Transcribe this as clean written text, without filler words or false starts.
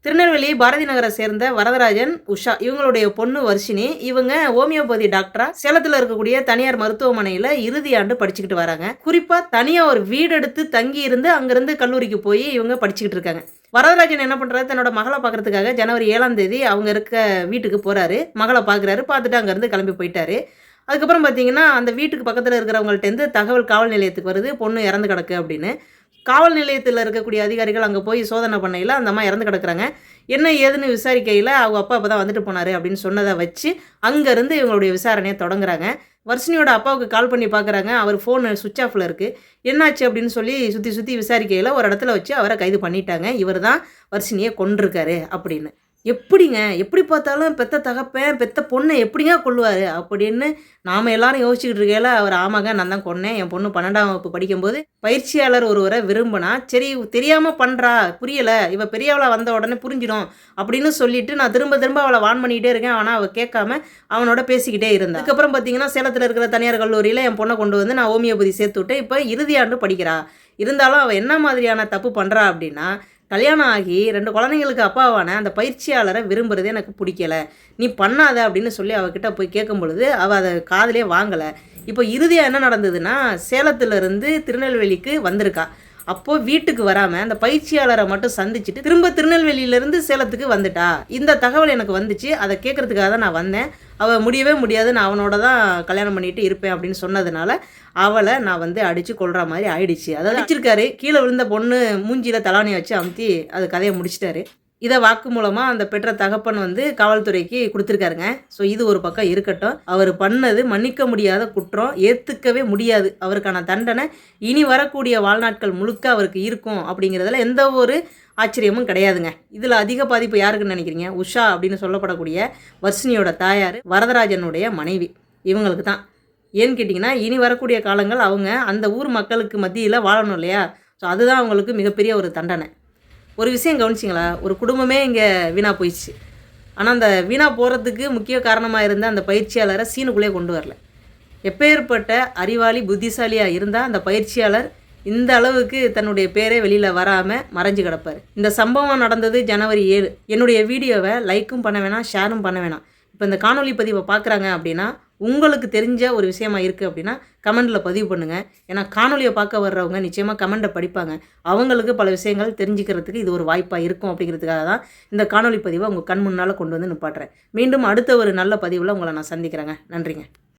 திருநெல்வேலி பாரதி நகரை சேர்ந்த வரதராஜன், உஷா இவங்களுடைய பொண்ணு வர்ஷினி. இவங்க ஹோமியோபதி டாக்டரா சேலத்தில் இருக்கக்கூடிய தனியார் மருத்துவமனையில் இறுதி ஆண்டு படிச்சுக்கிட்டு வராங்க. குறிப்பாக தனியாக ஒரு வீடு எடுத்து தங்கி இருந்து அங்கிருந்து கல்லூரிக்கு போய் இவங்க படிச்சுக்கிட்டு இருக்காங்க. வரதராஜன் என்ன பண்ணுறாரு, தன்னோட மகளை பார்க்கறதுக்காக ஜனவரி 7ஆம் தேதி அவங்க இருக்க வீட்டுக்கு போகிறாரு. மகளை பார்க்குறாரு. பார்த்துட்டு அங்கேருந்து கிளம்பி போயிட்டாரு. அதுக்கப்புறம் பார்த்தீங்கன்னா, அந்த வீட்டுக்கு பக்கத்தில் இருக்கிறவங்கள்ட்டேருந்து தகவல் காவல் நிலையத்துக்கு வருது, பொண்ணு இறந்து கிடக்கு அப்படின்னு. காவல் நிலையத்தில் இருக்கக்கூடிய அதிகாரிகள் அங்கே போய் சோதனை பண்ணையில் அந்த அம்மா இறந்து கிடக்குறாங்க. என்ன ஏதுன்னு விசாரிக்கையில் அவங்க அப்பா அப்போ தான் வந்துட்டு போனார் அப்படின்னு சொன்னதை வச்சு அங்கேருந்து இவங்களுடைய விசாரணையை தொடங்குறாங்க. வர்ஷினியோட அப்பாவுக்கு கால் பண்ணி பார்க்குறாங்க. அவர் ஃபோன் சுவிட்ச் ஆஃபில் இருக்குது. என்னாச்சு அப்படின்னு சொல்லி சுற்றி விசாரிக்கையில் ஒரு இடத்துல வச்சு அவரை கைது பண்ணிட்டாங்க. இவர் தான் வர்ஷினியை கொன்றிருக்காரு அப்படின்னு. எப்படிங்க, எப்படி பார்த்தாலும் பெத்த தகப்பன் பெத்த பொண்ணை எப்படிங்க கொல்லுவார் அப்படின்னு நாம் எல்லாரும் யோசிச்சுக்கிட்டு இருக்கையில் அவர் ஆமாங்க நான் தான் கொன்னேன். என் பொண்ணு 12ஆம் வகுப்பு படிக்கும்போது பயிற்சியாளர் ஒருவரை விரும்பினா, சரி தெரியாமல் பண்ணுறா, புரியலை, இவள் பெரியவளை வந்த உடனே புரிஞ்சிடும் அப்படின்னு சொல்லிட்டு நான் திரும்ப அவளை வான் பண்ணிக்கிட்டே இருக்கேன். ஆனால் அவள் கேட்காம அவனோட பேசிக்கிட்டே இருந்தான். அதுக்கப்புறம் பார்த்தீங்கன்னா, சேலத்தில் இருக்கிற தனியார் கல்லூரியில் என் பொண்ணை கொண்டு வந்து நான் ஹோமியோபதி சேர்த்து விட்டேன். இப்போ இறுதி ஆண்டு படிக்கிறா. இருந்தாலும் அவள் என்ன மாதிரியான தப்பு பண்ணுறா அப்படின்னா, கல்யாணம் ஆகி 2 குழந்தைங்களுக்கு அப்பாவான அந்த பயிற்சியாளரை விரும்புகிறதே எனக்கு பிடிக்கலை, நீ பண்ணாத அப்படின்னு சொல்லி அவகிட்ட போய் கேட்கும் பொழுது அவள் அதை காதிலே வாங்கலை. இப்போ இறுதியாக என்ன நடந்ததுன்னா, சேலத்திலிருந்து திருநெல்வேலிக்கு வந்திருக்கா. அப்போது வீட்டுக்கு வராமல் அந்த பயிற்சியாளரை மட்டும் சந்திச்சுட்டு திரும்ப திருநெல்வேலியிலேருந்து சேலத்துக்கு வந்துட்டா. இந்த தகவல் எனக்கு வந்துச்சு. அதை கேட்குறதுக்காக தான் நான் வந்தேன். அவள் முடியவே முடியாது, நான் அவனோட தான் கல்யாணம் பண்ணிட்டு இருப்பேன் அப்படின்னு சொன்னதுனால அவளை நான் அடித்து கொள்கிற மாதிரி ஆயிடுச்சு. அதாவது அடிச்சிருக்காரு. கீழே விழுந்த பொண்ணு மூஞ்சியில் தலானியை வச்சு அமுத்தி அது கதையை முடிச்சிட்டாரு. இதை வாக்கு மூலமாக அந்த பெற்ற தகப்பன் காவல்துறைக்கு கொடுத்துருக்காருங்க. ஸோ இது ஒரு பக்கம் இருக்கட்டும். அவர் பண்ணது மன்னிக்க முடியாத குற்றம், ஏற்றுக்கவே முடியாது. அவருக்கான தண்டனை இனி வரக்கூடிய வாழ்நாட்கள் முழுக்க அவருக்கு இருக்கும் அப்படிங்கிறதுல எந்த ஒரு ஆச்சரியமும் கிடையாதுங்க. இதில் அதிக பாதிப்பு யாருக்குன்னு நினைக்கிறீங்க? உஷா அப்படின்னு சொல்லப்படக்கூடிய வர்ஷினியோட தாயார், வரதராஜனுடைய மனைவி, இவங்களுக்கு தான். ஏன்னு கேட்டிங்கன்னா, இனி வரக்கூடிய காலங்கள் அவங்க அந்த ஊர் மக்களுக்கு மத்தியில் வாழணும் இல்லையா? ஸோ அதுதான் அவங்களுக்கு மிகப்பெரிய ஒரு தண்டனை. ஒரு விஷயம் கவனிச்சிங்களா? ஒரு குடும்பமே இங்கே வீணாக போயிடுச்சு. ஆனால் அந்த வீணாக போகிறதுக்கு முக்கிய காரணமாக இருந்த அந்த பயிற்சியாளரை சீனுக்குள்ளே கொண்டு வரல. எப்பேற்பட்ட அறிவாளி புத்திசாலியாக இருந்தால் அந்த பயிற்சியாளர் இந்த அளவுக்கு தன்னுடைய பேரே வெளியில் வராமல் மறைஞ்சு கிடப்பார். இந்த சம்பவம் நடந்தது ஜனவரி 7. என்னுடைய வீடியோவை லைக்கும் பண்ண வேணாம், ஷேரும் பண்ண வேணாம். இப்போ இந்த காணொலி பதிவை பார்க்குறாங்க அப்படின்னா, உங்களுக்கு தெரிஞ்ச ஒரு விஷயமா இருக்குது அப்படின்னா கமெண்டில் பதிவு பண்ணுங்கள். ஏன்னா காணொலியை பார்க்க வர்றவங்க நிச்சயமாக கமெண்ட்டை படிப்பாங்க. அவங்களுக்கு பல விஷயங்கள் தெரிஞ்சுக்கிறதுக்கு இது ஒரு வாய்ப்பாக இருக்கும் அப்படிங்கிறதுக்காக தான் இந்த காணொலி பதிவை உங்கள் கண் முன்னால் கொண்டு வந்து நிப்பாட்டுறேன். மீண்டும் அடுத்த ஒரு நல்ல பதிவில் உங்களை நான் சந்திக்கிறேங்க. நன்றிங்க.